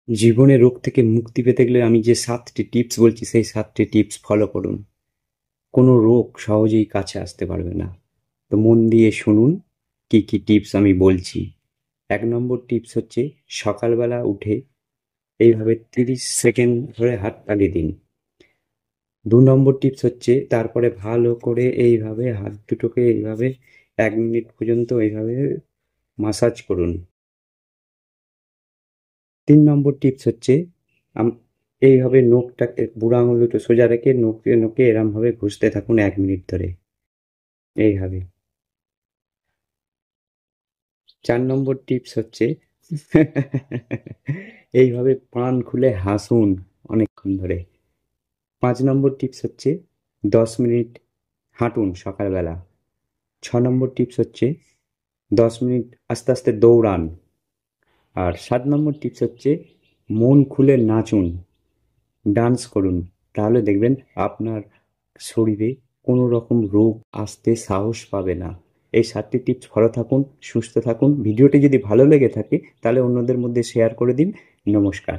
জীবনে রোগ থেকে মুক্তি পেতে গেলে আমি যে ৭টি টিপস বলছি সেই ৭টি টিপস ফলো করুন। কোনো রোগ সহজেই কাছে আসতে পারবে না। তো মন দিয়ে শুনুন কি কি টিপস আমি বলছি। ১ নম্বর টিপস হচ্ছে সকালবেলা উঠে এইভাবে ৩০ সেকেন্ড ধরে হাত তালি দিন। ২ নম্বর টিপস হচ্ছে তারপরে ভালো করে এইভাবে হাত দুটোকে এইভাবে ১ মিনিট পর্যন্ত এইভাবে মাসাজ করুন। ৩ নম্বর টিপস হচ্ছে আম এইভাবে নখটাকে বুড়ো আঙুল দুটো সোজা রেখে নখে নখে এরমভাবে ঘষতে থাকুন ১ মিনিট ধরে এইভাবে। ৪ নম্বর টিপস হচ্ছে এইভাবে প্রাণ খুলে হাসুন অনেকক্ষণ ধরে। ৫ নম্বর টিপস হচ্ছে ১০ মিনিট হাঁটুন সকালবেলা। ৬ নম্বর টিপস হচ্ছে ১০ মিনিট আস্তে আস্তে দৌড়ান। আর ৭ নম্বর টিপস হচ্ছে মন খুলে নাচুন, ডান্স করুন। তাহলে দেখবেন আপনার শরীরে কোনো রকম রোগ আসতে সাহস পাবে না। এই ৭টি টিপস ফলো থাকুন, সুস্থ থাকুন। ভিডিওটি যদি ভালো লেগে থাকে তাহলে অন্যদের মধ্যে শেয়ার করে দিন। নমস্কার।